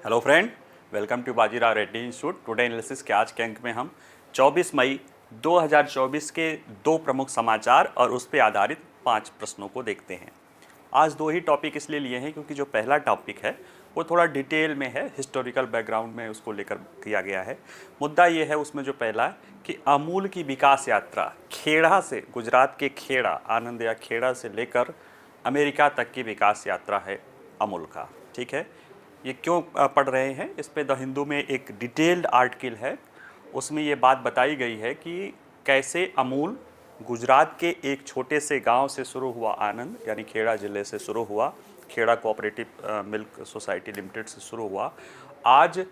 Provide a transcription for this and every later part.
Hello friend, welcome to Bajirao Reddy institute. Today analysis के आज के अंक में हम 24 मई 2024 के दो प्रमुख समाचार और उस पर आधारित 5 प्रश्नों को देखते हैं। आज दो ही टॉपिक इसलिए लिए हैं क्योंकि जो पहला टॉपिक है वो थोड़ा डिटेल में है, हिस्टोरिकल बैकग्राउंड में उसको लेकर किया गया है। मुद्दा ये है उसमें जो पहला कि अमूल की विकास यात्रा खेड़ा से, गुजरात के खेड़ा, आनंद या खेड़ा से लेकर अमेरिका तक की विकास यात्रा है अमूल का। ठीक है, ये क्यों पढ़ रहे हैं, इस पे द हिंदू में एक डिटेल्ड आर्टिकल है, उसमें ये बात बताई गई है कि कैसे अमूल गुजरात के एक छोटे से गांव से शुरू हुआ, आनंद यानी खेड़ा ज़िले से शुरू हुआ, Kheda cooperative milk society limited से शुरू हुआ। आज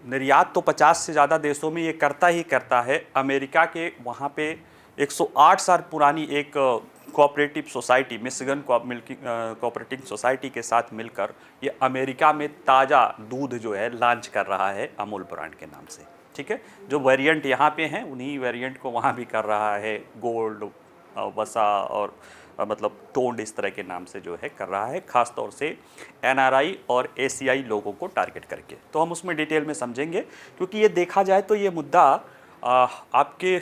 निर्यात तो 50 से ज़्यादा देशों में ये करता ही करता है। अमेरिका के वहाँ पे 108 साल पुरानी एक cooperative society, Michigan cooperative society के साथ मिलकर ये अमेरिका में ताज़ा दूध जो है लॉन्च कर रहा है अमूल ब्रांड के नाम से। ठीक है, जो वेरिएंट यहाँ पे हैं उन्हीं वेरिएंट को वहाँ भी कर रहा है, गोल्ड, वसा और मतलब टोंड, इस तरह के नाम से जो है कर रहा है, ख़ास तौर से एनआरआई और एसीआई लोगों को टारगेट करके। तो हम उसमें डिटेल में समझेंगे, क्योंकि ये देखा जाए तो ये मुद्दा आपके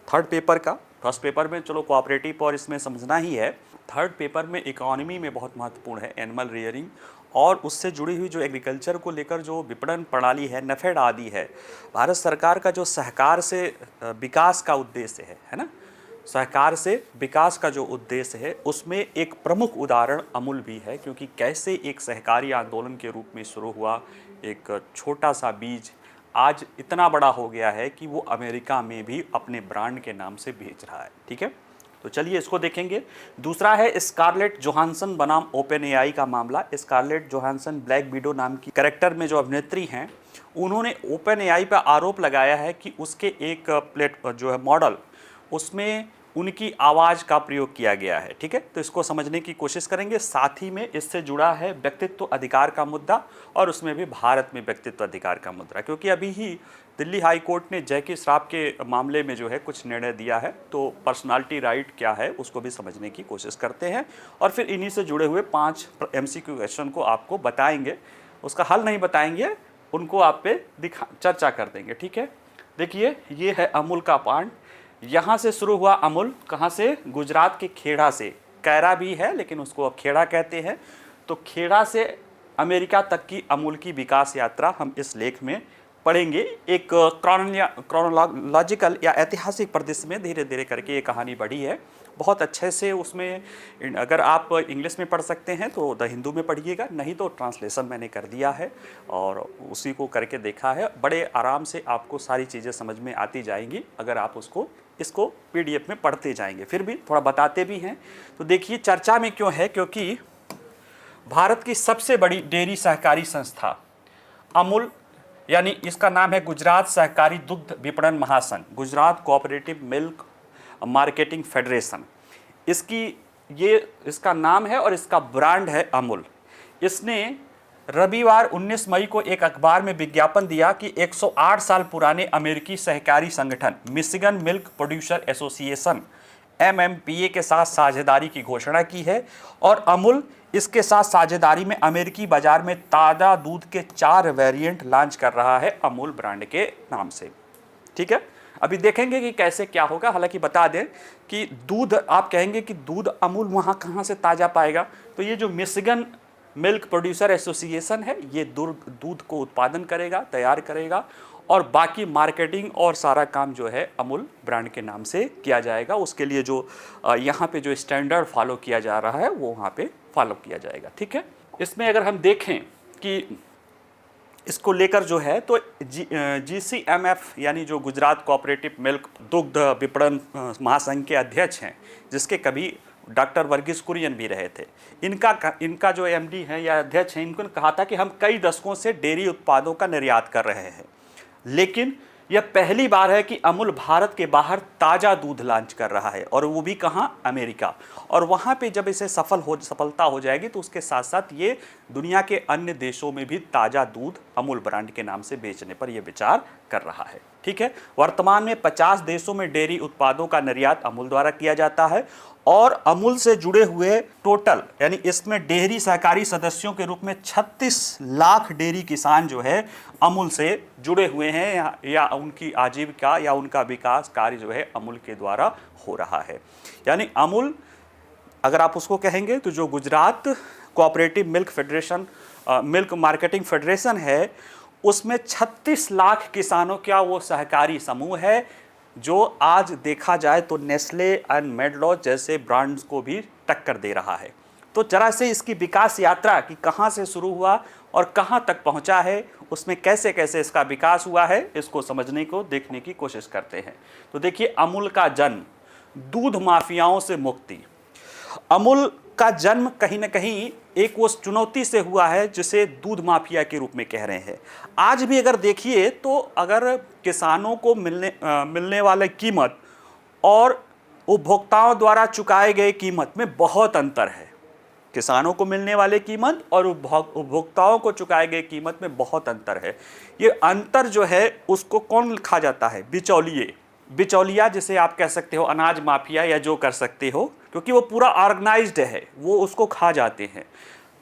थर्ड पेपर का, फर्स्ट पेपर में चलो कोऑपरेटिव और इसमें समझना ही है, थर्ड पेपर में इकोनॉमी में बहुत महत्वपूर्ण है, एनिमल रियरिंग और उससे जुड़ी हुई जो एग्रीकल्चर को लेकर जो विपणन प्रणाली है, नफेड आदि है, भारत सरकार का जो सहकार से विकास का उद्देश्य है ना, सहकार से विकास का जो उद्देश्य है उसमें एक प्रमुख उदाहरण अमूल भी है। क्योंकि कैसे एक सहकारी आंदोलन के रूप में शुरू हुआ एक छोटा सा बीज आज इतना बड़ा हो गया है कि वो अमेरिका में भी अपने ब्रांड के नाम से बेच रहा है। ठीक है, तो चलिए इसको देखेंगे। दूसरा है स्कारलेट जोहानसन बनाम ओपन एआई का मामला। स्कारलेट जोहानसन ब्लैक विडो नाम की कैरेक्टर में जो अभिनेत्री हैं, उन्होंने ओपन एआई पर आरोप लगाया है कि उसके एक जो है मॉडल, उसमें उनकी आवाज़ का प्रयोग किया गया है। ठीक है, तो इसको समझने की कोशिश करेंगे। साथ ही में इससे जुड़ा है व्यक्तित्व अधिकार का मुद्दा और उसमें भी भारत में व्यक्तित्व अधिकार का मुद्दा, क्योंकि अभी ही दिल्ली हाई कोर्ट ने जैकी श्रॉफ के मामले में जो है कुछ निर्णय दिया है। तो पर्सनालिटी राइट क्या है उसको भी समझने की कोशिश करते हैं और फिर इन्हीं से जुड़े हुए 5 MCQ क्वेश्चन को आपको बताएंगे, उसका हल नहीं बताएंगे, उनको आप पे चर्चा कर देंगे। ठीक है, देखिए ये है अमूल का पार्ट। यहाँ से शुरू हुआ अमूल, कहाँ से? गुजरात के खेड़ा से। कैरा भी है लेकिन उसको अब खेड़ा कहते हैं। तो खेड़ा से अमेरिका तक की अमूल की विकास यात्रा हम इस लेख में पढ़ेंगे। एक क्रोनोलॉजिकल या ऐतिहासिक परिदृश्य में धीरे धीरे करके ये कहानी बढ़ी है, बहुत अच्छे से। उसमें अगर आप इंग्लिश में पढ़ सकते हैं तो द हिंदू में पढ़िएगा, नहीं तो ट्रांसलेशन मैंने कर दिया है और उसी को करके देखा है। बड़े आराम से आपको सारी चीज़ें समझ में आती जाएंगी अगर आप इसको PDF में पढ़ते जाएंगे, फिर भी थोड़ा बताते भी हैं। तो देखिए चर्चा में क्यों है, क्योंकि भारत की सबसे बड़ी डेयरी सहकारी संस्था अमूल, यानी इसका नाम है गुजरात सहकारी दुग्ध विपणन महासंघ, Gujarat cooperative milk marketing federation, इसका नाम है और इसका ब्रांड है अमूल। इसने रविवार 19 मई को एक अखबार में विज्ञापन दिया कि 108 साल पुराने अमेरिकी सहकारी संगठन Michigan milk producer association MMPA के साथ साझेदारी की घोषणा की है और अमूल इसके साथ साझेदारी में अमेरिकी बाजार में ताज़ा दूध के 4 वेरिएंट लॉन्च कर रहा है अमूल ब्रांड के नाम से। ठीक है, अभी देखेंगे कि कैसे क्या होगा। हालांकि बता दें कि दूध, आप कहेंगे कि दूध अमूल वहाँ कहाँ से ताज़ा पाएगा, तो ये जो मिशिगन मिल्क प्रोड्यूसर एसोसिएशन है ये दूध को उत्पादन करेगा, तैयार करेगा और बाकी मार्केटिंग और सारा काम जो है अमूल ब्रांड के नाम से किया जाएगा। उसके लिए जो यहाँ पे जो स्टैंडर्ड फॉलो किया जा रहा है वो वहाँ पे फॉलो किया जाएगा। ठीक है, इसमें अगर हम देखें कि इसको लेकर जो है तो GCMF यानी जो गुजरात कोऑपरेटिव मिल्क दुग्ध विपणन महासंघ के अध्यक्ष हैं, जिसके कभी डॉक्टर वर्गीस कुरियन भी रहे थे, इनका जो MD है या अध्यक्ष हैं, इनको कहा था कि हम कई दशकों से डेयरी उत्पादों का निर्यात कर रहे हैं, लेकिन यह पहली बार है कि अमूल भारत के बाहर ताज़ा दूध लॉन्च कर रहा है और वो भी कहाँ? अमेरिका। और वहाँ पे जब इसे सफलता हो जाएगी तो उसके साथ साथ ये दुनिया के अन्य देशों में भी ताज़ा दूध अमूल ब्रांड के नाम से बेचने पर यह विचार कर रहा है। ठीक है, वर्तमान में 50 देशों में डेयरी उत्पादों का निर्यात अमूल द्वारा किया जाता है और अमूल से जुड़े हुए टोटल यानी इसमें डेयरी सहकारी सदस्यों के रूप में 36 लाख डेयरी किसान जो है अमूल से जुड़े हुए हैं या उनकी आजीविका या उनका विकास कार्य जो है अमूल के द्वारा हो रहा है। यानी अमूल अगर आप उसको कहेंगे तो जो Gujarat cooperative milk federation milk marketing federation है उसमें 36 लाख किसानों का वो सहकारी समूह है जो आज देखा जाए तो नेस्ले एंड मेडलॉज जैसे ब्रांड्स को भी टक्कर दे रहा है। तो जरा से इसकी विकास यात्रा कि कहाँ से शुरू हुआ और कहाँ तक पहुँचा है, उसमें कैसे कैसे इसका विकास हुआ है, इसको समझने को देखने की कोशिश करते हैं। तो देखिए, अमूल का जन्म, दूध माफियाओं से मुक्ति। अमूल का जन्म कहीं ना कहीं एक वो चुनौती से हुआ है जिसे दूध माफिया के रूप में कह रहे हैं। आज भी अगर देखिए तो अगर किसानों को मिलने वाले कीमत और उपभोक्ताओं द्वारा चुकाए गए कीमत में बहुत अंतर है। किसानों को मिलने वाले कीमत और उपभोक्ताओं को चुकाए गए कीमत में बहुत अंतर है। ये अंतर जो है उसको कौन खा जाता है? बिचौलिए, बिचौलिया जिसे आप कह सकते हो, अनाज माफिया या जो कर सकते हो, क्योंकि वो पूरा ऑर्गेनाइज्ड है, वो उसको खा जाते हैं।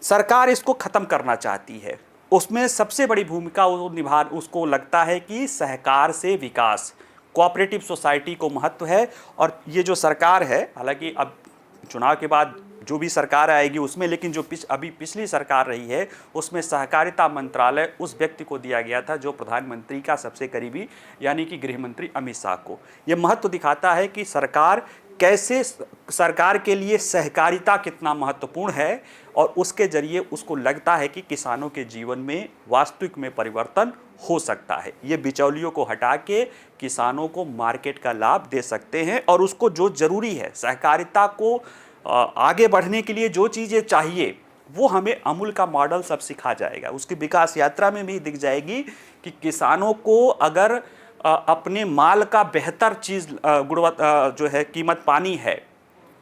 सरकार इसको ख़त्म करना चाहती है। उसमें सबसे बड़ी भूमिका वो उसको लगता है कि सहकार से विकास, कोऑपरेटिव सोसाइटी को महत्व है। और ये जो सरकार है, हालांकि अब चुनाव के बाद जो भी सरकार आएगी उसमें, लेकिन जो अभी पिछली सरकार रही है उसमें सहकारिता मंत्रालय उस व्यक्ति को दिया गया था जो प्रधानमंत्री का सबसे करीबी यानी कि गृह मंत्री अमित शाह को। ये महत्व दिखाता है कि सरकार कैसे, सरकार के लिए सहकारिता कितना महत्वपूर्ण है और उसके जरिए उसको लगता है कि किसानों के जीवन में वास्तविक में परिवर्तन हो सकता है। ये बिचौलियों को हटा के किसानों को मार्केट का लाभ दे सकते हैं और उसको जो ज़रूरी है, सहकारिता को आगे बढ़ने के लिए जो चीज़ें चाहिए वो हमें अमूल का मॉडल सब सिखा जाएगा। उसकी विकास यात्रा में भी दिख जाएगी कि किसानों को अगर अपने माल का बेहतर चीज़ गुणवत्ता जो है कीमत पानी है,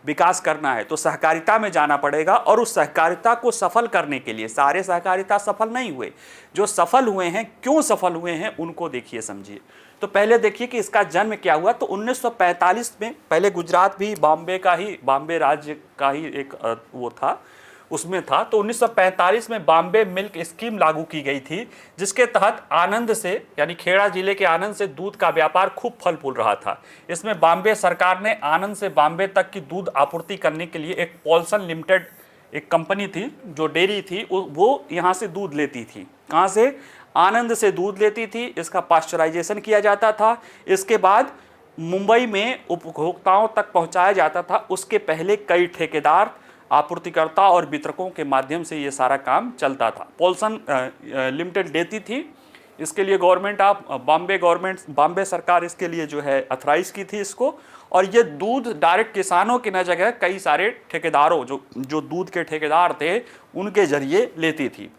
विकास करना है, तो सहकारिता में जाना पड़ेगा। और उस सहकारिता को सफल करने के लिए, सारे सहकारिता सफल नहीं हुए, जो सफल हुए हैं क्यों सफल हुए हैं उनको देखिए, समझिए। तो पहले देखिए कि इसका जन्म क्या हुआ। तो 1945 में, पहले गुजरात भी बॉम्बे राज्य का ही एक वो था, उसमें था। तो 1945 में बॉम्बे मिल्क स्कीम लागू की गई थी, जिसके तहत आनंद से यानी खेड़ा जिले के आनंद से दूध का व्यापार खूब फल फूल रहा था। इसमें बॉम्बे सरकार ने आनंद से बॉम्बे तक की दूध आपूर्ति करने के लिए एक पॉल्सन लिमिटेड एक कंपनी थी जो डेयरी थी, वो यहाँ से दूध लेती थी। कहाँ से? आनंद से दूध लेती थी। इसका पाश्चराइजेशन किया जाता था, इसके बाद मुंबई में उपभोक्ताओं तक पहुँचाया जाता था। उसके पहले कई ठेकेदार, आपूर्तिकर्ता और वितरकों के माध्यम से ये सारा काम चलता था। पॉल्सन लिमिटेड देती थी, इसके लिए बॉम्बे सरकार इसके लिए जो है अथराइज की थी इसको। और ये दूध डायरेक्ट किसानों की न जगह कई सारे ठेकेदारों, जो दूध के ठेकेदार थे, उनके जरिए लेती थी।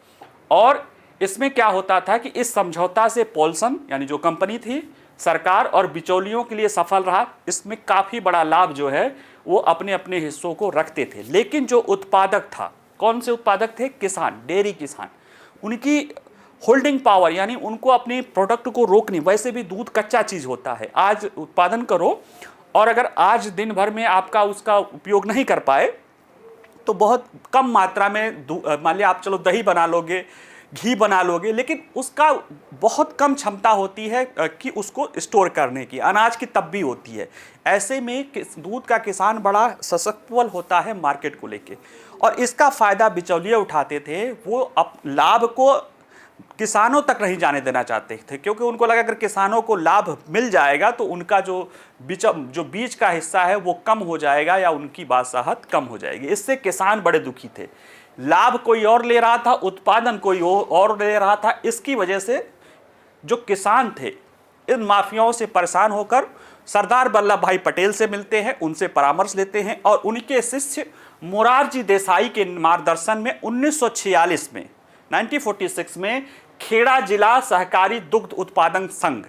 और इसमें क्या होता था कि इस समझौता से पॉल्सन यानी जो कंपनी थी, सरकार और बिचौलियों के लिए सफल रहा। इसमें काफ़ी बड़ा लाभ जो है वो अपने अपने हिस्सों को रखते थे। लेकिन जो उत्पादक था, कौन से उत्पादक थे? किसान, डेयरी किसान। उनकी होल्डिंग पावर यानी उनको अपने प्रोडक्ट को रोकनी, वैसे भी दूध कच्चा चीज़ होता है। आज उत्पादन करो और अगर आज दिन भर में आपका उसका उपयोग नहीं कर पाए तो बहुत कम मात्रा में, मान लिया आप चलो दही बना लोगे, घी बना लोगे, लेकिन उसका बहुत कम क्षमता होती है कि उसको स्टोर करने की। अनाज की तब भी होती है। ऐसे में दूध का किसान बड़ा सशक्तबल होता है मार्केट को लेके, और इसका फ़ायदा बिचौलिए उठाते थे। वो अब लाभ को किसानों तक नहीं जाने देना चाहते थे, क्योंकि उनको लगा अगर किसानों को लाभ मिल जाएगा तो उनका जो बीज का हिस्सा है वो कम हो जाएगा या उनकी बादशाहत कम हो जाएगी। इससे किसान बड़े दुखी थे। लाभ कोई और ले रहा था, उत्पादन कोई और ले रहा था। इसकी वजह से जो किसान थे इन माफियाओं से परेशान होकर सरदार वल्लभ भाई पटेल से मिलते हैं, उनसे परामर्श लेते हैं और उनके शिष्य मोरारजी देसाई के मार्गदर्शन में 1946 में 1946 में खेड़ा जिला सहकारी दुग्ध उत्पादन संघ,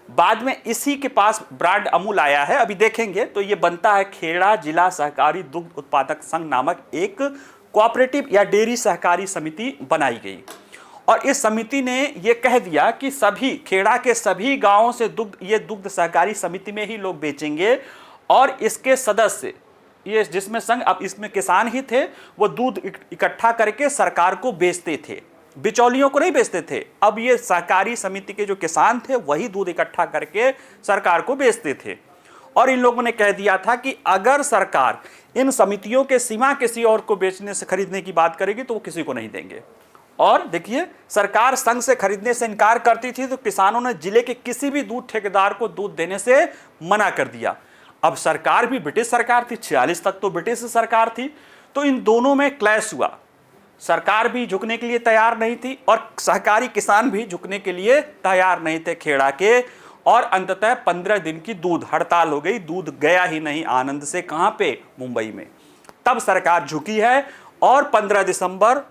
बाद में इसी के पास ब्रांड अमूल आया है, अभी देखेंगे तो ये बनता है खेड़ा जिला सहकारी दुग्ध उत्पादक संघ नामक एक कोऑपरेटिव या डेयरी सहकारी समिति बनाई गई। और इस समिति ने यह कह दिया कि सभी खेड़ा के सभी गांवों से दुग्ध सहकारी समिति में ही लोग बेचेंगे और इसके सदस्य ये जिसमें संघ अब इसमें किसान ही थे वो दूध इकट्ठा करके सरकार को बेचते थे, बिचौलियों को नहीं बेचते थे। अब ये सहकारी समिति के जो किसान थे वही दूध इकट्ठा करके सरकार को बेचते थे। और इन लोगों ने कह दिया था कि अगर सरकार इन समितियों के सिवा किसी और को बेचने से खरीदने की बात करेगी तो वो किसी को नहीं देंगे। और देखिए सरकार संघ से खरीदने से इनकार करती थी तो किसानों ने जिले के किसी भी दूध ठेकेदार को दूध देने से मना कर दिया। अब सरकार भी ब्रिटिश सरकार थी, 46 तक तो ब्रिटिश सरकार थी, तो इन दोनों में क्लैश हुआ। सरकार भी झुकने के लिए तैयार नहीं थी और सहकारी किसान भी झुकने के लिए तैयार नहीं थे खेड़ा के। और अंततः 15 दिन की दूध हड़ताल हो गई, दूध गया ही नहीं आनंद से, कहां पे, मुंबई में। तब सरकार झुकी है और 14 दिसंबर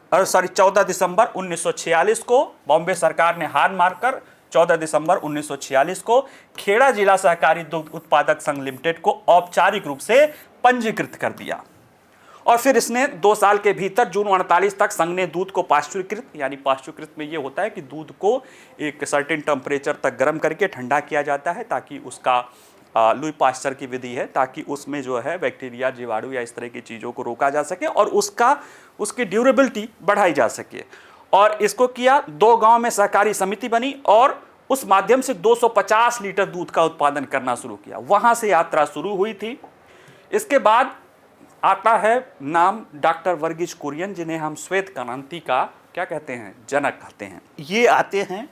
1946 को बॉम्बे सरकार ने हार मारकर 14 दिसंबर 1946 को खेड़ा जिला सहकारी दुग्ध उत्पादक संघ लिमिटेड को औपचारिक रूप से पंजीकृत कर दिया। और फिर इसने 2 साल के भीतर जून 48 तक संघ ने दूध को पाश्चुरीकृत, यानी पाश्चुरीकृत में ये होता है कि दूध को एक सर्टेन टेम्परेचर तक गर्म करके ठंडा किया जाता है ताकि उसका लुई पाश्चर की विधि है ताकि उसमें जो है बैक्टीरिया, जीवाणु या इस तरह की चीज़ों को रोका जा सके और उसकी ड्यूरेबिलिटी बढ़ाई जा सके। और इसको किया, 2 गांव में सहकारी समिति बनी और उस माध्यम से 250 लीटर दूध का उत्पादन करना शुरू किया। वहां से यात्रा शुरू हुई थी। इसके बाद आता है नाम डॉक्टर वर्गीज कुरियन, जिन्हें हम श्वेत क्रांति का क्या कहते हैं, जनक कहते हैं। ये आते हैं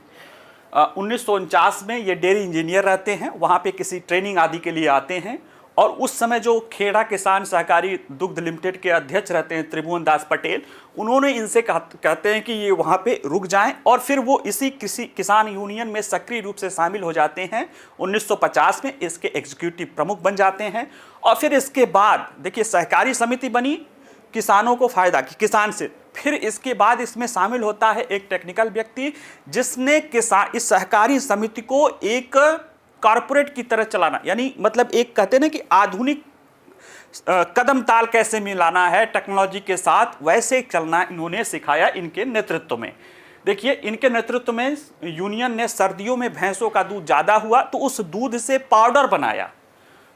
1949 में, ये डेयरी इंजीनियर रहते हैं, वहाँ पे किसी ट्रेनिंग आदि के लिए आते हैं। और उस समय जो खेड़ा किसान सहकारी दुग्ध लिमिटेड के अध्यक्ष रहते हैं त्रिभुवन दास पटेल, उन्होंने इनसे कहते हैं कि ये वहाँ पे रुक जाएं और फिर वो इसी किसान यूनियन में सक्रिय रूप से शामिल हो जाते हैं। 1950 में इसके एग्जीक्यूटिव प्रमुख बन जाते हैं। और फिर इसके बाद देखिए सहकारी समिति बनी, किसानों को फायदा किसान से। फिर इसके बाद इसमें शामिल होता है एक टेक्निकल व्यक्ति जिसने इस सहकारी समिति को एक कॉर्पोरेट की तरह चलाना, यानी मतलब एक कहते हैं ना कि आधुनिक कदम ताल कैसे मिलाना है टेक्नोलॉजी के साथ, वैसे चलना इन्होंने सिखाया इनके नेतृत्व में। देखिए इनके नेतृत्व में यूनियन ने सर्दियों में भैंसों का दूध ज़्यादा हुआ तो उस दूध से पाउडर बनाया,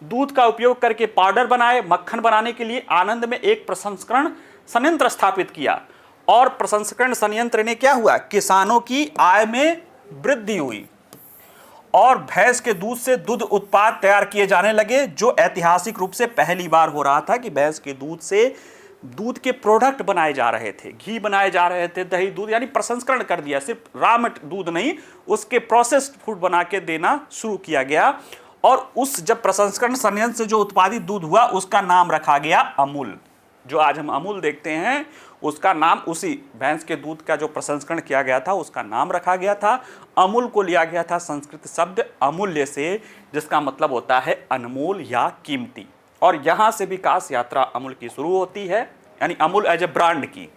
दूध का उपयोग करके पाउडर बनाए। मक्खन बनाने के लिए आनंद में एक प्रसंस्करण संयंत्र स्थापित किया और प्रसंस्करण संयंत्र ने क्या हुआ, किसानों की आय में वृद्धि हुई और भैंस के दूध से दूध उत्पाद तैयार किए जाने लगे, जो ऐतिहासिक रूप से पहली बार हो रहा था कि भैंस के दूध से दूध के प्रोडक्ट बनाए जा रहे थे, घी बनाए जा रहे थे, दही, दूध, यानी प्रसंस्करण कर दिया, सिर्फ रॉ दूध नहीं, उसके प्रोसेस्ड फूड बना के देना शुरू किया गया। और उस जब प्रसंस्करण संयंत्र से जो उत्पादित दूध हुआ उसका नाम रखा गया अमूल। जो आज हम अमूल देखते हैं उसका नाम उसी भैंस के दूध का जो प्रसंस्करण किया गया था उसका नाम रखा गया था। अमूल को लिया गया था संस्कृत शब्द अमूल्य से, जिसका मतलब होता है अनमोल या कीमती। और यहाँ से विकास यात्रा अमूल की शुरू होती है, यानी अमूल एज ए ब्रांड की।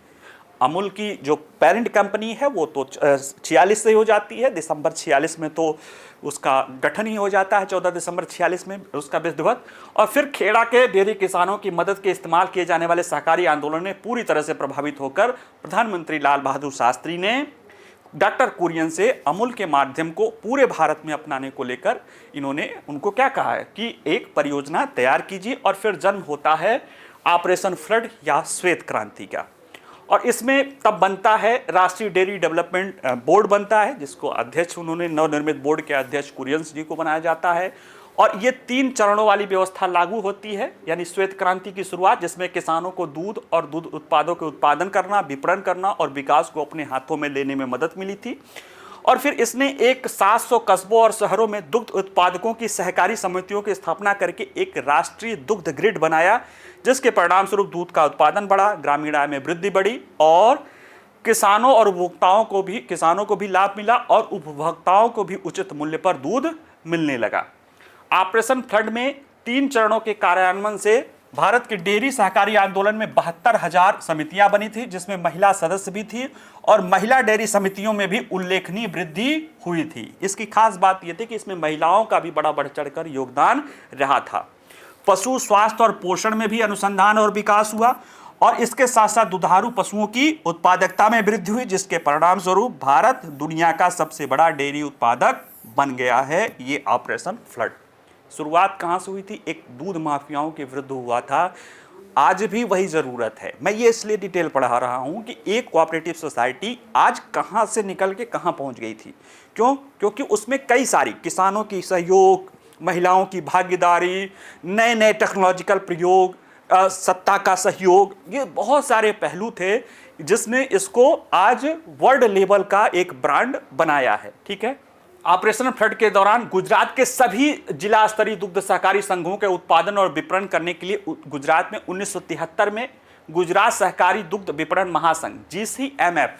अमूल की जो पेरेंट कंपनी है वो तो 46 से हो जाती है, दिसंबर 46 में तो उसका गठन ही हो जाता है, 14 दिसंबर 46 में उसका विधिवत। और फिर खेड़ा के डेयरी किसानों की मदद के इस्तेमाल किए जाने वाले सहकारी आंदोलन ने पूरी तरह से प्रभावित होकर प्रधानमंत्री लाल बहादुर शास्त्री ने डॉक्टर कुरियन से अमूल के माध्यम को पूरे भारत में अपनाने को लेकर इन्होंने उनको क्या कहा है कि एक परियोजना तैयार कीजिए। और फिर जन्म होता है ऑपरेशन फ्लड या श्वेत क्रांति का। और इसमें तब बनता है राष्ट्रीय डेयरी डेवलपमेंट बोर्ड बनता है, जिसको अध्यक्ष उन्होंने नवनिर्मित बोर्ड के अध्यक्ष कुरियन जी को बनाया जाता है। और ये 3 चरणों वाली व्यवस्था लागू होती है, यानी श्वेत क्रांति की शुरुआत जिसमें किसानों को दूध और दूध उत्पादों के उत्पादन करना, विपणन करना और विकास को अपने हाथों में लेने में मदद मिली थी। और फिर इसने एक 700 कस्बों और शहरों में दुग्ध उत्पादकों की सहकारी समितियों की स्थापना करके एक राष्ट्रीय दुग्ध ग्रिड बनाया, जिसके परिणाम स्वरूप दूध का उत्पादन बढ़ा, ग्रामीण आय में वृद्धि बढ़ी और किसानों को भी लाभ मिला और उपभोक्ताओं को भी उचित मूल्य पर दूध मिलने लगा। ऑपरेशन फ्लड में 3 चरणों के कार्यान्वयन से भारत के डेयरी सहकारी आंदोलन में 72,000 समितियां बनी थी, जिसमें महिला सदस्य भी थी और महिला डेयरी समितियों में भी उल्लेखनीय वृद्धि हुई थी। इसकी खास बात यह थी कि इसमें महिलाओं का भी बड़ा बढ़ चढ़कर योगदान रहा था। पशु स्वास्थ्य और पोषण में भी अनुसंधान और विकास हुआ और इसके साथ साथ दुधारू पशुओं की उत्पादकता में वृद्धि हुई, जिसके परिणाम स्वरूप भारत दुनिया का सबसे बड़ा डेयरी उत्पादक बन गया है। ये ऑपरेशन फ्लड। शुरुआत कहां से हुई थी? एक दूध माफियाओं के विरुद्ध हुआ था। आज भी वही जरूरत है। मैं ये इसलिए डिटेल पढ़ा रहा हूं कि एक कोऑपरेटिव सोसाइटी आज कहां से निकल के कहां पहुंच गई थी। क्यों? क्योंकि उसमें कई सारी किसानों की सहयोग, महिलाओं की भागीदारी, नए नए टेक्नोलॉजिकल प्रयोग, सत्ता का सहयोग, ये बहुत सारे पहलू थे जिसने इसको आज वर्ल्ड लेवल का एक ब्रांड बनाया है। ठीक है। ऑपरेशन फ्लड के दौरान गुजरात के सभी जिला स्तरीय दुग्ध सहकारी संघों के उत्पादन और विपणन करने के लिए गुजरात में 1973 में गुजरात सहकारी दुग्ध विपणन महासंघ GCMF,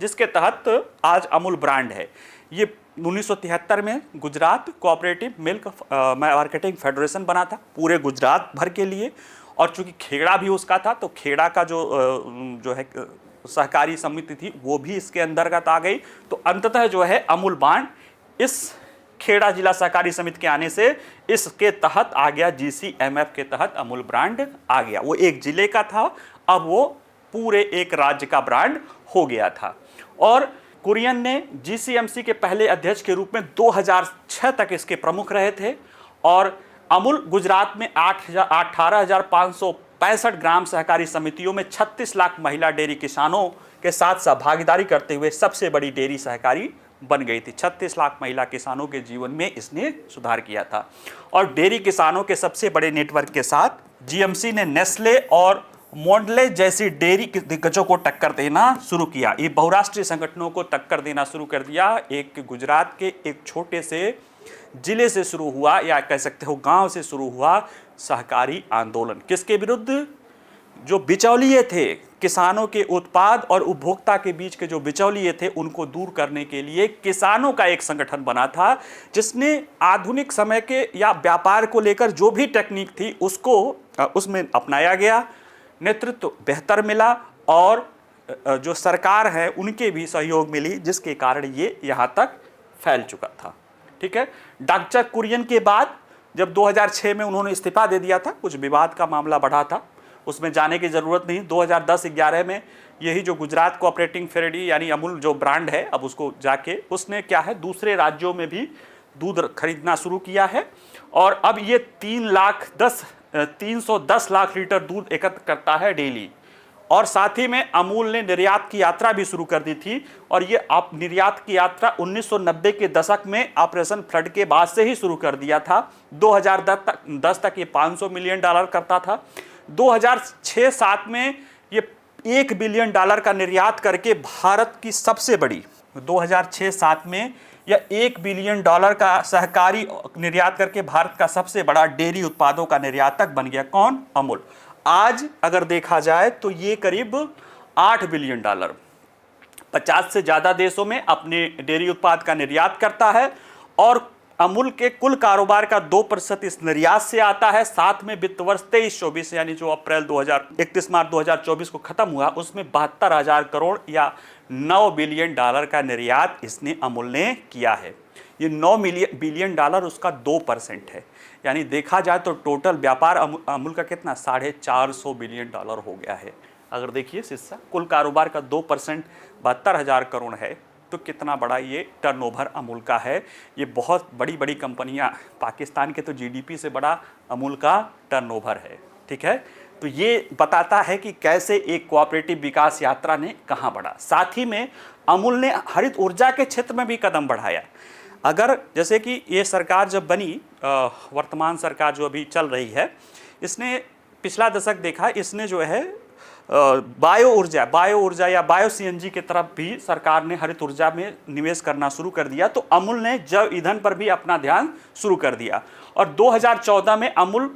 जिसके तहत आज अमूल ब्रांड है, ये 1973 में Gujarat cooperative milk marketing federation बना था पूरे गुजरात भर के लिए। और चूंकि खेड़ा भी उसका था, तो खेड़ा का जो है सहकारी समिति थी वो भी इसके अंतर्गत आ गई। तो अंततः जो है अमूल ब्रांड इस खेड़ा जिला सहकारी समिति के आने से इसके तहत आ गया, GCMF के तहत अमूल ब्रांड आ गया। वो एक जिले का था, अब वो पूरे एक राज्य का ब्रांड हो गया था। और कुरियन ने GCMC के पहले अध्यक्ष के रूप में 2006 तक इसके प्रमुख रहे थे। और अमूल गुजरात में 18,565 ग्राम सहकारी समितियों में 36 लाख महिला डेयरी किसानों के साथ सहभागीदारी करते हुए सबसे बड़ी डेयरी सहकारी बन गई थी। 36 लाख महिला किसानों के जीवन में इसने सुधार किया था। और डेयरी किसानों के सबसे बड़े नेटवर्क के साथ GMC ने नेस्ले और मोंडले जैसी डेयरी दिग्गजों को टक्कर देना शुरू किया। ये बहुराष्ट्रीय संगठनों को टक्कर देना शुरू कर दिया। एक गुजरात के एक छोटे से जिले से शुरू हुआ, या कह सकते हो गांव से शुरू हुआ सहकारी आंदोलन। किसके विरुद्ध? जो बिचौलिए थे, किसानों के उत्पाद और उपभोक्ता के बीच के जो बिचौलिए थे, उनको दूर करने के लिए किसानों का एक संगठन बना था, जिसने आधुनिक समय के या व्यापार को लेकर जो भी टेक्निक थी उसको उसमें अपनाया गया। नेतृत्व बेहतर मिला और जो सरकार है उनके भी सहयोग मिली, जिसके कारण ये यहाँ तक फैल चुका था। ठीक है। डॉक्टर कुरियन के बाद जब 2006 में उन्होंने इस्तीफा दे दिया था, कुछ विवाद का मामला बढ़ा था, उसमें जाने की ज़रूरत नहीं। 2010-11 में यही जो गुजरात कोऑपरेटिव फेडरेशन यानी अमूल जो ब्रांड है, अब उसको जाके उसने क्या है दूसरे राज्यों में भी दूध खरीदना शुरू किया है। और अब ये 310 लाख लीटर दूध एकत्र करता है डेली। और साथ ही में अमूल ने निर्यात की यात्रा भी शुरू कर दी थी। और ये निर्यात की यात्रा 1990 के दशक में ऑपरेशन फ्लड के बाद से ही शुरू कर दिया था। 2010 तक ये $500 मिलियन करता था। 2006-07 में ये $1 बिलियन का निर्यात करके भारत की सबसे बड़ी 2006-07 में यह $1 बिलियन का सहकारी निर्यात करके भारत का सबसे बड़ा डेयरी उत्पादों का निर्यातक बन गया। कौन? अमूल। आज अगर देखा जाए तो ये करीब $8 बिलियन 50 से ज़्यादा देशों में अपने डेयरी उत्पाद का निर्यात करता है। और अमूल के कुल कारोबार का 2% इस निर्यात से आता है। साथ में वित्त वर्ष 23-24 यानी जो अप्रैल 31 मार्च 2024 को खत्म हुआ, उसमें 72,000 करोड़ या $9 बिलियन का निर्यात इसने अमूल ने किया है। ये $9 बिलियन उसका 2% है। यानी देखा जाए तो टोटल व्यापार अमूल का कितना 450 बिलियन हो गया है। अगर देखिए हिस्सा कुल कारोबार का 2% 72,000 करोड़ है, तो कितना बड़ा ये टर्नओवर अमूल का है। ये बहुत बड़ी बड़ी कंपनियां, पाकिस्तान के तो GDP से बड़ा अमूल का टर्नओवर है। ठीक है। तो ये बताता है कि कैसे एक कोऑपरेटिव विकास यात्रा ने कहां बढ़ा। साथ ही में अमूल ने हरित ऊर्जा के क्षेत्र में भी कदम बढ़ाया। अगर जैसे कि ये सरकार जब बनी, वर्तमान सरकार जो अभी चल रही है, इसने पिछला दशक देखा, इसने जो है बायो ऊर्जा या बायो CNG की तरफ भी सरकार ने हरित ऊर्जा में निवेश करना शुरू कर दिया। तो अमूल ने जैव ईंधन पर भी अपना ध्यान शुरू कर दिया। और 2014 में अमूल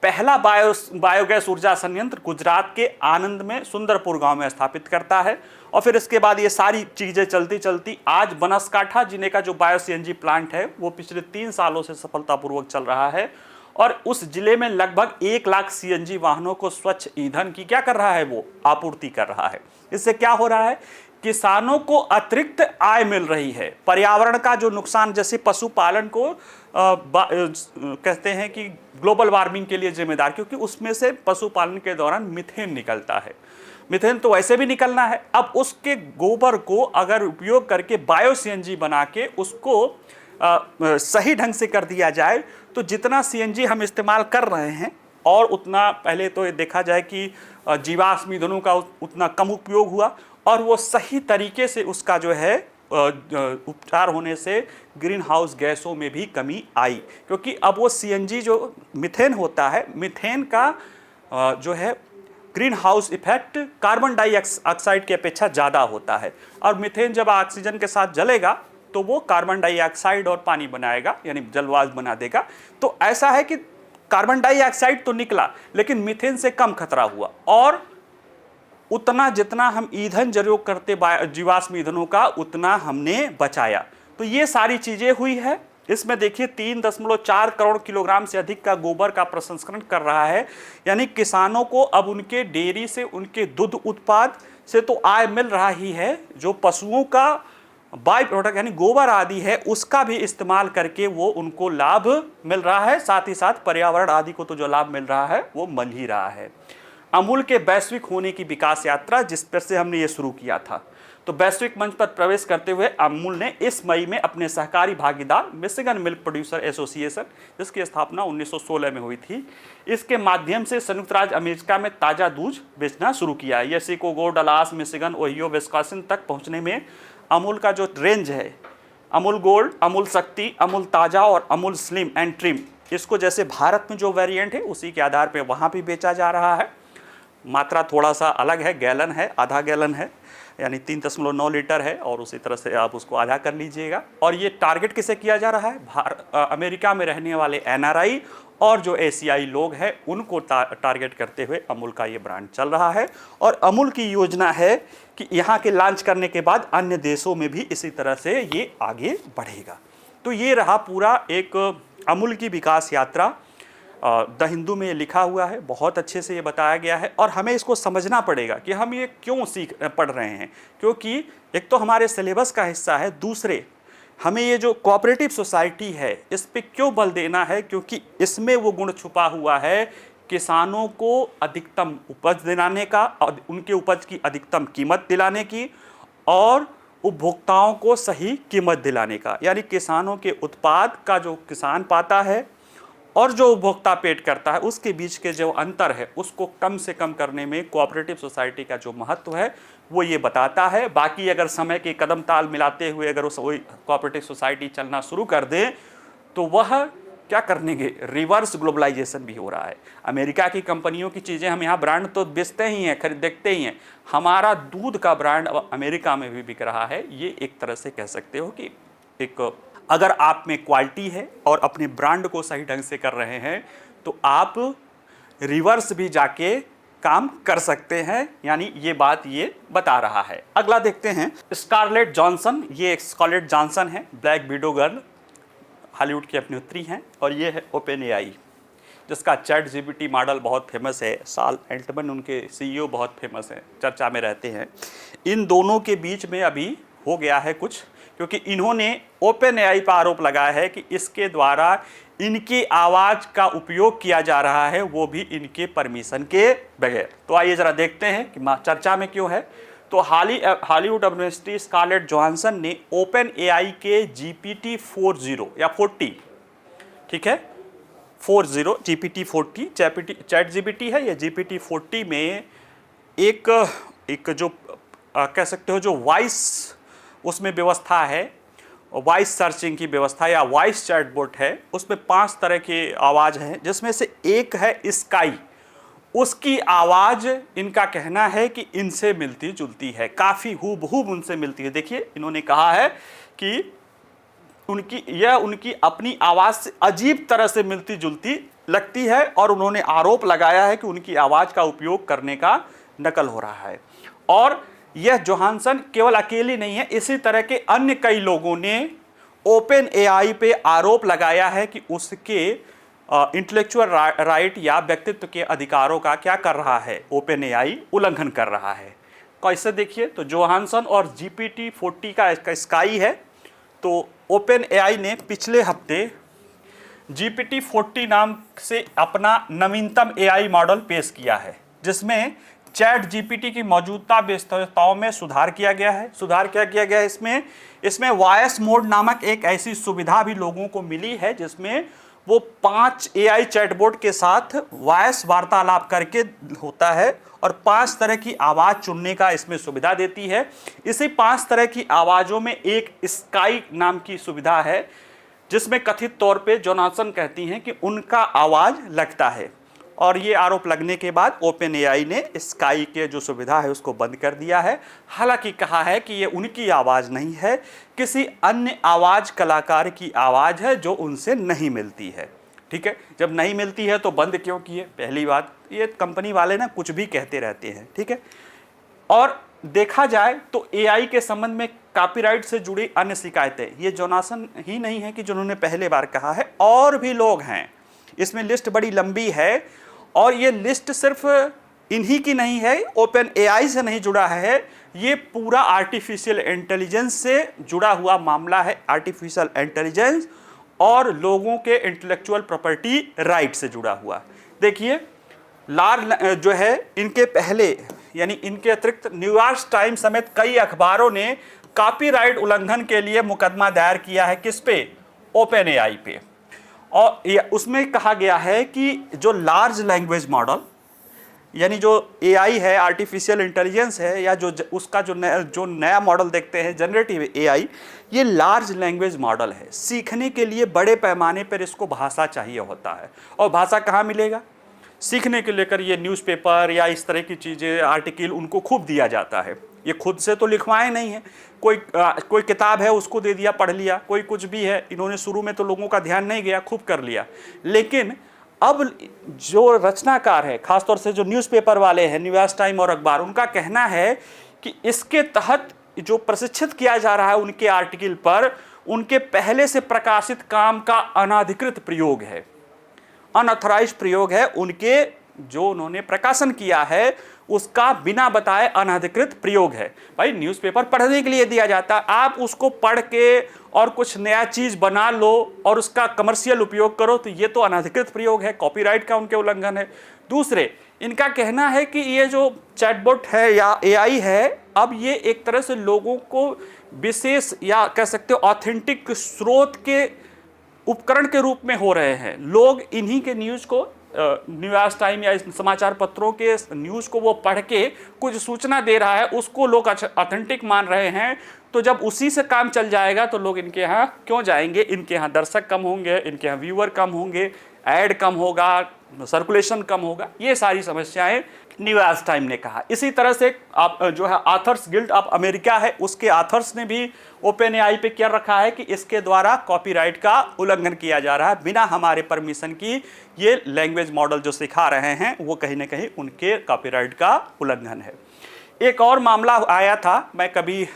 पहला बायोगैस ऊर्जा संयंत्र गुजरात के आनंद में सुंदरपुर गांव में स्थापित करता है। और फिर इसके बाद ये सारी चीज़ें चलती चलती आज बनासकांठा जिले का जो बायो CNG प्लांट है वो पिछले 3 सालों से सफलतापूर्वक चल रहा है। और उस जिले में लगभग 1 लाख CNG वाहनों को स्वच्छ ईंधन की क्या कर रहा है, वो आपूर्ति कर रहा है। इससे क्या हो रहा है किसानों को अतिरिक्त आय मिल रही है। पर्यावरण का जो नुकसान, जैसे पशुपालन को कहते हैं कि ग्लोबल वार्मिंग के लिए जिम्मेदार, क्योंकि उसमें से पशुपालन के दौरान मीथेन निकलता है। मीथेन तो वैसे भी निकलना है, अब उसके गोबर को अगर उपयोग करके बायो सीएनजी बना के उसको सही ढंग से कर दिया जाए, तो जितना सीएनजी हम इस्तेमाल कर रहे हैं और उतना, पहले तो ये देखा जाए कि जीवाश्म ईंधनों का उतना कम उपयोग हुआ और वो सही तरीके से उसका जो है उपचार होने से ग्रीन हाउस गैसों में भी कमी आई। क्योंकि अब वो सीएनजी जो मीथेन होता है, मीथेन का जो है green house effect carbon dioxide की अपेक्षा ज़्यादा होता है, और मीथेन जब ऑक्सीजन के साथ जलेगा तो वो कार्बन डाइऑक्साइड और पानी बनाएगा, यानी जलवाष्प बना देगा। तो ऐसा है कि कार्बन डाइऑक्साइड तो निकला लेकिन मीथेन से कम खतरा हुआ, और उतना जितना हम ईंधन प्रयोग करते जीवाश्म ईंधनों का, उतना हमने बचाया। तो ये सारी चीज़ें हुई है। इसमें देखिए 3.4 करोड़ किलोग्राम से अधिक का गोबर का प्रसंस्करण कर रहा है, यानी किसानों को अब उनके डेयरी से, उनके दूध उत्पाद से तो आय मिल रहा ही है, जो पशुओं का बाई प्रोडक्ट यानी गोबर आदि है उसका भी इस्तेमाल करके वो उनको लाभ मिल रहा है, साथ ही साथ पर्यावरण आदि को तो जो लाभ मिल रहा है वो मिल ही रहा है। अमूल के वैश्विक होने की विकास यात्रा, जिस पर से हमने ये शुरू किया था, तो वैश्विक मंच पर प्रवेश करते हुए अमूल ने इस मई में अपने सहकारी भागीदार मिशिगन मिल्क प्रोड्यूसर एसोसिएशन, जिसकी स्थापना 1916 में हुई थी, इसके माध्यम से संयुक्त राज्य अमेरिका में ताज़ा दूध बेचना शुरू किया। ये Chicago, Dallas, Michigan, Ohio, Wisconsin तक पहुंचने में अमूल का जो रेंज है, अमूल गोल्ड, अमूल शक्ति, अमूल ताज़ा और अमूल स्लिम एंड ट्रिम, इसको जैसे भारत में जो वेरिएंट है उसी के आधार पर वहाँ भी बेचा जा रहा है। मात्रा थोड़ा सा अलग है, गैलन है, आधा गैलन है, यानी 3.9 लीटर है, और उसी तरह से आप उसको आधा कर लीजिएगा। और ये टारगेट किसे किया जा रहा है? अमेरिका में रहने वाले एनआरआई और जो एशियाई लोग हैं उनको टारगेट करते हुए अमूल का ये ब्रांड चल रहा है। और अमूल की योजना है कि यहाँ के लॉन्च करने के बाद अन्य देशों में भी इसी तरह से ये आगे बढ़ेगा। तो ये रहा पूरा एक अमूल की विकास यात्रा। द हिंदू में ये लिखा हुआ है, बहुत अच्छे से ये बताया गया है, और हमें इसको समझना पड़ेगा कि हम ये क्यों पढ़ रहे हैं, क्योंकि एक तो हमारे सिलेबस का हिस्सा है, दूसरे हमें ये जो कोऑपरेटिव सोसाइटी है इस पे क्यों बल देना है, क्योंकि इसमें वो गुण छुपा हुआ है किसानों को अधिकतम उपज दिलाने का, उनके उपज की अधिकतम कीमत दिलाने की, और उपभोक्ताओं को सही कीमत दिलाने का। यानी किसानों के उत्पाद का जो किसान पाता है और जो उपभोक्ता पेट करता है, उसके बीच के जो अंतर है उसको कम से कम करने में कोऑपरेटिव सोसाइटी का जो महत्व है वो ये बताता है। बाकी अगर समय के कदम ताल मिलाते हुए अगर उस कोऑपरेटिव सोसाइटी चलना शुरू कर दे तो वह क्या करनेंगे, रिवर्स ग्लोबलाइजेशन भी हो रहा है। अमेरिका की कंपनियों की चीज़ें हम यहाँ ब्रांड तो बेचते ही हैं, खरीद देखते ही हैं, हमारा दूध का ब्रांड अमेरिका में भी बिक रहा है। ये एक तरह से कह सकते हो कि एक, अगर आप में क्वालिटी है और अपने ब्रांड को सही ढंग से कर रहे हैं तो आप रिवर्स भी जाके काम कर सकते हैं, यानी ये बात ये बता रहा है। अगला देखते हैं, स्कारलेट जॉनसन। ये स्कारलेट जॉनसन है, ब्लैक विडो गर्ल, हॉलीवुड की अभिनेत्री हैं, और ये है ओपन एआई, जिसका चैट जीपीटी मॉडल बहुत फेमस है। साल एल्टमन उनके सीईओ बहुत फेमस है, चर्चा में रहते हैं। इन दोनों के बीच में अभी हो गया है कुछ, क्योंकि इन्होंने ओपन एआई पर आरोप लगाया है कि इसके द्वारा इनकी आवाज़ का उपयोग किया जा रहा है, वो भी इनके परमिशन के बगैर। तो आइए ज़रा देखते हैं कि चर्चा में क्यों है। तो हॉलीवुड अभिनेत्री स्कारलेट जोहानसन ने ओपन एआई के GPT 40 या 40, ठीक है, 40 GPT 40 चैट जीपीटी है, ये GPT 40 में एक जो कह सकते हो जो वॉइस उसमें व्यवस्था है, वॉइस सर्चिंग की व्यवस्था या वॉइस चैटबॉट है, उसमें 5 तरह की आवाज़ हैं, जिसमें से एक है स्काई। उसकी आवाज़ इनका कहना है कि इनसे मिलती जुलती है, काफ़ी हूबहू उनसे मिलती है। देखिए इन्होंने कहा है कि उनकी अपनी आवाज़ से अजीब तरह से मिलती जुलती लगती है, और उन्होंने आरोप लगाया है कि उनकी आवाज़ का उपयोग करने का नकल हो रहा है। और यह जोहानसन केवल अकेली नहीं है, इसी तरह के अन्य कई लोगों ने ओपन एआई पे आरोप लगाया है कि उसके इंटेलेक्चुअल राइट या व्यक्तित्व के अधिकारों का क्या कर रहा है, ओपन एआई उल्लंघन कर रहा है। कैसे देखिए, तो जोहानसन और GPT-40 का स्काई है। तो ओपन एआई ने पिछले हफ्ते GPT-40 नाम से अपना नवीनतम एआई मॉडल पेश किया है, जिसमें चैट जीपीटी की मौजूदा विशेषताओं में सुधार किया गया है। सुधार क्या किया गया है इसमें वॉइस मोड नामक एक ऐसी सुविधा भी लोगों को मिली है, जिसमें वो 5 एआई चैटबॉट के साथ वॉइस वार्तालाप करके होता है और 5 तरह की आवाज़ चुनने का इसमें सुविधा देती है। इसी 5 तरह की आवाज़ों में एक स्काई नाम की सुविधा है, जिसमें कथित तौर पे जोनासन कहती हैं कि उनका आवाज़ लगता है। और ये आरोप लगने के बाद ओपन एआई ने स्काई के जो सुविधा है उसको बंद कर दिया है। हालांकि कहा है कि ये उनकी आवाज़ नहीं है, किसी अन्य आवाज़ कलाकार की आवाज़ है जो उनसे नहीं मिलती है। ठीक है, जब नहीं मिलती है तो बंद क्यों किए? पहली बात, ये कंपनी वाले ना कुछ भी कहते रहते हैं। ठीक है, और देखा जाए तो एआई के संबंध में कॉपीराइट से जुड़ी अन्य शिकायतें, ये जोनासन ही नहीं है कि जिन्होंने पहले बार कहा है, और भी लोग हैं। इसमें लिस्ट बड़ी लंबी है और ये लिस्ट सिर्फ इन्हीं की नहीं है, ओपन एआई से नहीं जुड़ा है, ये पूरा आर्टिफिशियल इंटेलिजेंस से जुड़ा हुआ मामला है। आर्टिफिशियल इंटेलिजेंस और लोगों के इंटेलेक्चुअल प्रॉपर्टी राइट से जुड़ा हुआ। देखिए, जो है इनके पहले, यानी इनके अतिरिक्त न्यूयॉर्क टाइम्स समेत कई अखबारों ने कॉपीराइट उल्लंघन के लिए मुकदमा दायर किया है। किस पे? ओपन एआई पे। और उसमें कहा गया है कि जो लार्ज लैंग्वेज मॉडल, यानी जो एआई है, आर्टिफिशियल इंटेलिजेंस है, या जो उसका जो नया मॉडल देखते हैं जनरेटिव एआई, ये लार्ज लैंग्वेज मॉडल है। सीखने के लिए बड़े पैमाने पर इसको भाषा चाहिए होता है, और भाषा कहाँ मिलेगा? सीखने के लेकर ये न्यूज़पेपर या इस तरह की चीज़ें, आर्टिकल उनको खूब दिया जाता है। ये खुद से तो लिखवाए नहीं है, कोई किताब है उसको दे दिया, पढ़ लिया, कोई कुछ भी है, इन्होंने शुरू में तो लोगों का ध्यान नहीं गया, खूब कर लिया। लेकिन अब जो रचनाकार है, खासतौर से जो न्यूज़पेपर वाले हैं, न्यूयॉर्क टाइम और अखबार, उनका कहना है कि इसके तहत जो प्रशिक्षित किया जा रहा है उनके आर्टिकल पर, उनके पहले से प्रकाशित काम का अनाधिकृत प्रयोग है, अनऑथराइज्ड प्रयोग है। उनके जो उन्होंने प्रकाशन किया है उसका बिना बताए अनधिकृत प्रयोग है। भाई, न्यूज़पेपर पढ़ने के लिए दिया जाता है, आप उसको पढ़ के और कुछ नया चीज़ बना लो और उसका कमर्शियल उपयोग करो, तो ये तो अनधिकृत प्रयोग है, कॉपीराइट का उनके उल्लंघन है। दूसरे, इनका कहना है कि ये जो चैटबॉट है या एआई है, अब ये एक तरह से लोगों को विशेष या कह सकते हो ऑथेंटिक स्रोत के उपकरण के रूप में हो रहे हैं। लोग इन्हीं के न्यूज़ को, न्यूयॉर्क टाइम या समाचार पत्रों के न्यूज़ को वो पढ़ के कुछ सूचना दे रहा है, उसको लोग ऑथेंटिक मान रहे हैं। तो जब उसी से काम चल जाएगा तो लोग इनके यहाँ क्यों जाएंगे? इनके यहाँ दर्शक कम होंगे, इनके यहाँ व्यूअर कम होंगे, ऐड कम होगा, सर्कुलेशन कम होगा। ये सारी समस्याएं न्यूयॉर्क टाइम ने कहा। इसी तरह से आप जो है ऑथर्स गिल्ड ऑफ अमेरिका है, उसके ऑथर्स ने भी ओपन एआई पे क्या रखा है कि इसके द्वारा कॉपीराइट का उल्लंघन किया जा रहा है, बिना हमारे परमिशन की ये लैंग्वेज मॉडल जो सिखा रहे हैं वो कहीं ना कहीं उनके कॉपीराइट का उल्लंघन है। एक और मामला आया था, मैं कभी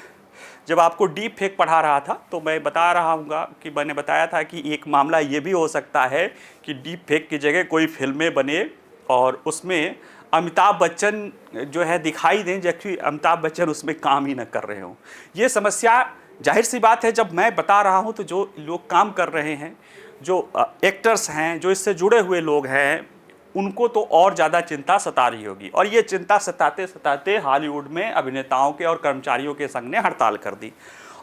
जब आपको डीप फेक पढ़ा रहा था तो मैं बता रहा हूँ कि मैंने बताया था कि एक मामला ये भी हो सकता है कि डीप फेक की जगह कोई फिल्में बने और उसमें अमिताभ बच्चन जो है दिखाई दें, जबकि अमिताभ बच्चन उसमें काम ही न कर रहे हों। ये समस्या जाहिर सी बात है, जब मैं बता रहा हूँ तो जो लोग काम कर रहे हैं, जो एक्टर्स हैं, जो इससे जुड़े हुए लोग हैं, उनको तो और ज़्यादा चिंता सता रही होगी। और ये चिंता सताते सताते हॉलीवुड में अभिनेताओं के और कर्मचारियों के संघ ने हड़ताल कर दी,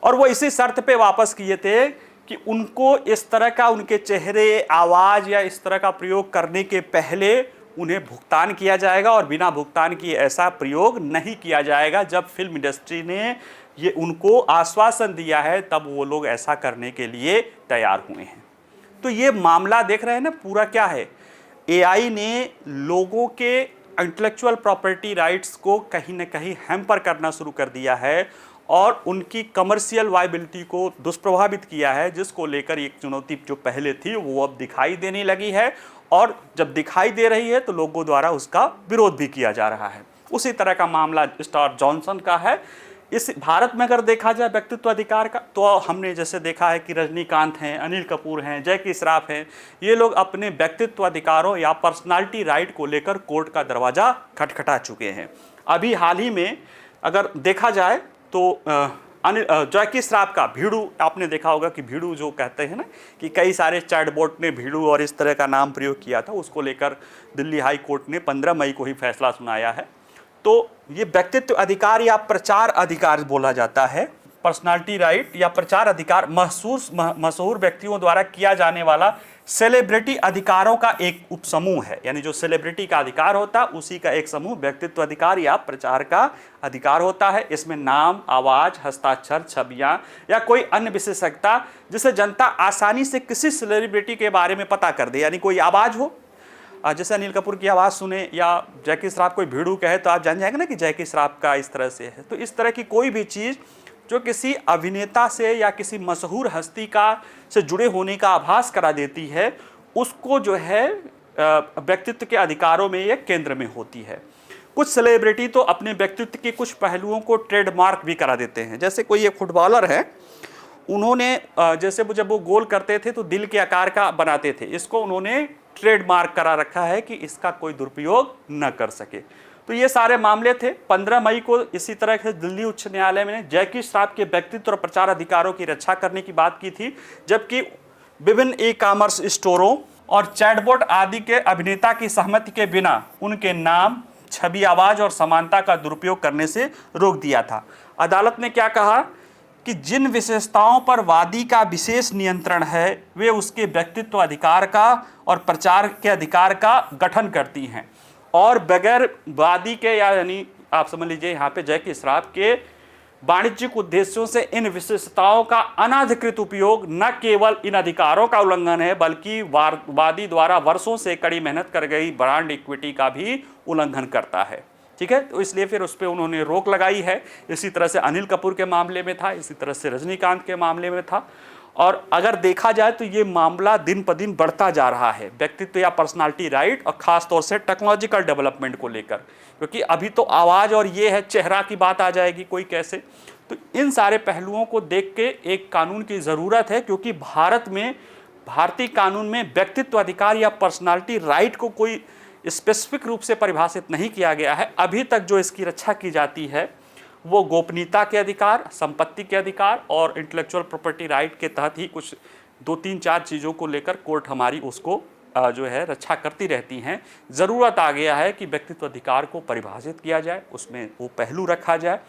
और वो इसी शर्त पे वापस किए थे कि उनको इस तरह का, उनके चेहरे, आवाज़ या इस तरह का प्रयोग करने के पहले उन्हें भुगतान किया जाएगा, और बिना भुगतान किए ऐसा प्रयोग नहीं किया जाएगा। जब फिल्म इंडस्ट्री ने ये उनको आश्वासन दिया है तब वो लोग ऐसा करने के लिए तैयार हुए हैं। तो ये मामला देख रहे हैं ना, पूरा क्या है, एआई ने लोगों के इंटेलेक्चुअल प्रॉपर्टी राइट्स को कहीं ना कहीं हैम्पर करना शुरू कर दिया है और उनकी कमर्शियल वायबिलिटी को दुष्प्रभावित किया है, जिसको लेकर एक चुनौती जो पहले थी वो अब दिखाई देने लगी है, और जब दिखाई दे रही है तो लोगों द्वारा उसका विरोध भी किया जा रहा है। उसी तरह का मामला स्टार जॉनसन का है। इस भारत में अगर देखा जाए व्यक्तित्व अधिकार का, तो हमने जैसे देखा है कि रजनीकांत हैं, अनिल कपूर हैं, जैकी श्रॉफ हैं, ये लोग अपने व्यक्तित्व अधिकारों या पर्सनालिटी राइट को लेकर कोर्ट का दरवाज़ा खटखटा चुके हैं। अभी हाल ही में अगर देखा जाए तो जैकी श्रॉफ का भीड़ू, आपने देखा होगा कि भीड़ू जो कहते हैं ना, कि कई सारे चैटबॉट ने भीड़ू और इस तरह का नाम प्रयोग किया था, उसको लेकर दिल्ली हाई कोर्ट ने 15 मई को ही फैसला सुनाया है। तो ये व्यक्तित्व अधिकार या प्रचार अधिकार बोला जाता है, पर्सनालिटी राइट या प्रचार अधिकार मशहूर व्यक्तियों द्वारा किया जाने वाला सेलिब्रिटी अधिकारों का एक उपसमूह है। यानी जो सेलिब्रिटी का अधिकार होता है उसी का एक समूह व्यक्तित्व अधिकार या प्रचार का अधिकार होता है। इसमें नाम, आवाज, हस्ताक्षर, छवियां या कोई अन्य विशेषज्ञता जिसे जनता आसानी से किसी सेलिब्रिटी के बारे में पता कर दे। यानी कोई आवाज हो, जैसे अनिल कपूर की आवाज़ सुने या जैकी श्रॉफ कोई भीड़ू कहे तो आप जान जाएंगे ना कि जैकी श्रॉफ का इस तरह से है। तो इस तरह की कोई भी चीज़ जो किसी अभिनेता से या किसी मशहूर हस्ती का से जुड़े होने का आभास करा देती है, उसको जो है व्यक्तित्व के अधिकारों में ये केंद्र में होती है। कुछ सेलिब्रिटी तो अपने व्यक्तित्व के कुछ पहलुओं को ट्रेडमार्क भी करा देते हैं। जैसे कोई एक फुटबॉलर है, उन्होंने जैसे जब वो गोल करते थे तो दिल के आकार का बनाते थे, इसको उन्होंने ट्रेडमार्क करा रखा है कि इसका कोई दुरुपयोग न कर सके। तो ये सारे मामले थे। 15 मई को इसी तरह से दिल्ली उच्च न्यायालय में जैकी श्रॉफ के व्यक्तित्व और प्रचार अधिकारों की रक्षा करने की बात की थी, जबकि विभिन्न ई-कॉमर्स स्टोरों और चैटबॉट आदि के अभिनेता की सहमति के बिना उनके नाम, छवि, आवाज और समानता का दुरुपयोग करने से रोक दिया था। अदालत ने क्या कहा कि जिन विशेषताओं पर वादी का विशेष नियंत्रण है वे उसके व्यक्तित्व अधिकार का और प्रचार के अधिकार का गठन करती हैं, और बगैर वादी के यानी आप समझ लीजिए यहाँ पे जैकी श्रॉफ के वाणिज्यिक उद्देश्यों से इन विशेषताओं का अनाधिकृत उपयोग न केवल इन अधिकारों का उल्लंघन है बल्कि वादी द्वारा वर्षों से कड़ी मेहनत कर गई ब्रांड इक्विटी का भी उल्लंघन करता है। ठीक है, तो इसलिए फिर उस पर उन्होंने रोक लगाई है। इसी तरह से अनिल कपूर के मामले में था, इसी तरह से रजनीकांत के मामले में था। और अगर देखा जाए तो ये मामला दिन पर दिन बढ़ता जा रहा है व्यक्तित्व या पर्सनालिटी राइट, और ख़ास तौर से टेक्नोलॉजिकल डेवलपमेंट को लेकर, क्योंकि अभी तो आवाज़ और ये है चेहरा की बात आ जाएगी कोई कैसे। तो इन सारे पहलुओं को देख के एक कानून की ज़रूरत है, क्योंकि भारतीय कानून में व्यक्तित्व अधिकार या पर्सनालिटी राइट को कोई स्पेसिफिक रूप से परिभाषित नहीं किया गया है। अभी तक जो इसकी रक्षा की जाती है वो गोपनीयता के अधिकार, संपत्ति के अधिकार और इंटेलेक्चुअल प्रॉपर्टी राइट के तहत ही कुछ 2-3-4 चीज़ों को लेकर कोर्ट हमारी उसको जो है रक्षा करती रहती हैं। ज़रूरत आ गया है कि व्यक्तित्व अधिकार को परिभाषित किया जाए, उसमें वो पहलू रखा जाए।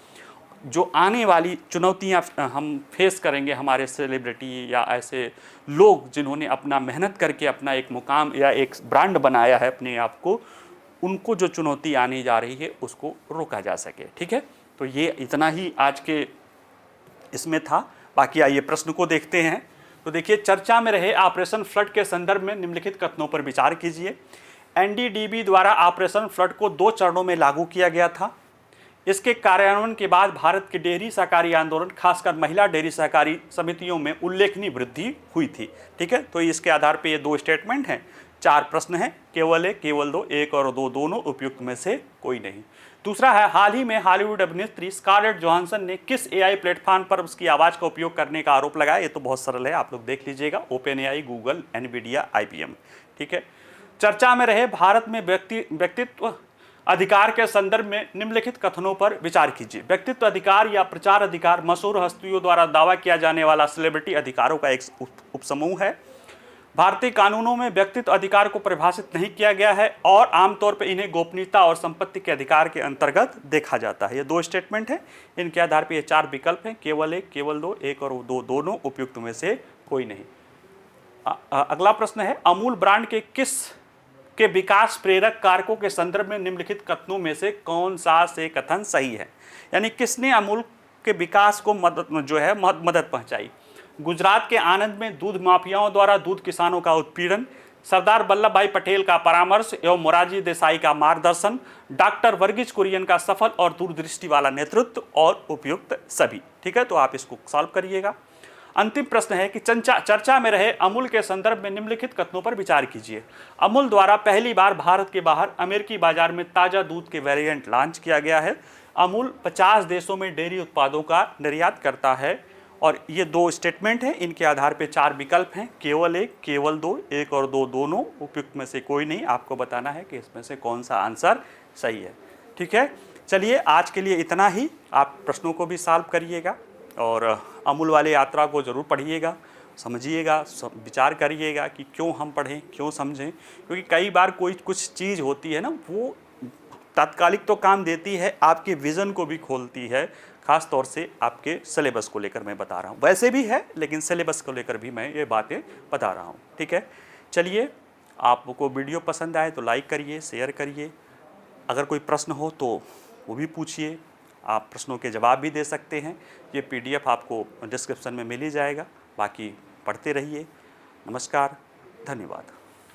जो आने वाली चुनौतियाँ हम फेस करेंगे, हमारे सेलिब्रिटी या ऐसे लोग जिन्होंने अपना मेहनत करके अपना एक मुकाम या एक ब्रांड बनाया है अपने आप को, उनको जो चुनौती आने जा रही है उसको रोका जा सके। ठीक है, तो ये इतना ही आज के इसमें था। बाकी आइए प्रश्न को देखते हैं। तो देखिए, चर्चा में रहे ऑपरेशन फ्लड के संदर्भ में निम्नलिखित कथनों पर विचार कीजिए। एनडीडीबी द्वारा ऑपरेशन फ्लड को 2 चरणों में लागू किया गया था। इसके कार्यान्वयन के बाद भारत के डेयरी सहकारी आंदोलन, खासकर महिला डेयरी सहकारी समितियों में उल्लेखनीय वृद्धि हुई थी। ठीक है, तो इसके आधार पर ये 2 स्टेटमेंट हैं, 4 प्रश्न हैं, केवल 1, केवल 2, 1 और 2 दोनों उपयुक्त में से कोई नहीं। दूसरा है, हाल ही में हॉलीवुड अभिनेत्री स्कारलेट जोहानसन ने किस एआई प्लेटफॉर्म पर उसकी आवाज़ का उपयोग करने का आरोप लगाया। ये तो बहुत सरल है, आप लोग देख लीजिएगा, open AI, Google, Nvidia, IBM। ठीक है, चर्चा में रहे भारत में व्यक्तित्व अधिकार के संदर्भ में निम्नलिखित कथनों पर विचार कीजिए। व्यक्तित्व अधिकार या प्रचार अधिकार मशहूर हस्तियों द्वारा दावा किया जाने वाला सेलिब्रिटी अधिकारों का एक उपसमूह है। भारतीय कानूनों में व्यक्तित्व अधिकार को परिभाषित नहीं किया गया है और आमतौर पर इन्हें गोपनीयता और संपत्ति के अधिकार के अंतर्गत देखा जाता है। ये 2 स्टेटमेंट हैं, इनके आधार पर ये 4 विकल्प हैं, केवल 1, केवल 2, 1 और 2 दोनों उपयुक्त में से कोई नहीं। अगला प्रश्न है, अमूल ब्रांड के विकास प्रेरक कारकों के संदर्भ में निम्नलिखित कथनों में से कौन सा से कथन सही है। यानी किसने अमूल के विकास को मदद पहुंचाई। गुजरात के आनंद में दूध माफियाओं द्वारा दूध किसानों का उत्पीड़न, सरदार वल्लभ भाई पटेल का परामर्श एवं मोरारजी देसाई का मार्गदर्शन, डॉक्टर वर्गीज कुरियन का सफल और दूरदृष्टि वाला नेतृत्व और उपयुक्त सभी। ठीक है, तो आप इसको सॉल्व करिएगा। अंतिम प्रश्न है कि चर्चा में रहे अमूल के संदर्भ में निम्नलिखित कथनों पर विचार कीजिए। अमूल द्वारा पहली बार भारत के बाहर अमेरिकी बाजार में ताज़ा दूध के वेरिएंट लॉन्च किया गया है। अमूल 50 देशों में डेयरी उत्पादों का निर्यात करता है। और ये 2 स्टेटमेंट हैं, इनके आधार पे 4 विकल्प हैं, केवल 1, केवल 2, 1 और 2 दोनों उपयुक्त में से कोई नहीं। आपको बताना है कि इसमें से कौन सा आंसर सही है। ठीक है, चलिए आज के लिए इतना ही। आप प्रश्नों को भी सॉल्व करिएगा और अमूल वाले यात्रा को ज़रूर पढ़िएगा, समझिएगा, विचार करिएगा कि क्यों हम पढ़ें, क्यों समझें। क्योंकि कई बार कोई कुछ चीज़ होती है ना, वो तात्कालिक तो काम देती है, आपके विज़न को भी खोलती है। ख़ास तौर से आपके सिलेबस को लेकर मैं बता रहा हूँ, वैसे भी है लेकिन सिलेबस को लेकर भी मैं ये बातें बता रहा हूँ। ठीक है, चलिए, आपको वीडियो पसंद आए तो लाइक करिए, शेयर करिए। अगर कोई प्रश्न हो तो वो भी पूछिए, आप प्रश्नों के जवाब भी दे सकते हैं। ये PDF आपको डिस्क्रिप्शन में मिल ही जाएगा। बाकी पढ़ते रहिए। नमस्कार, धन्यवाद।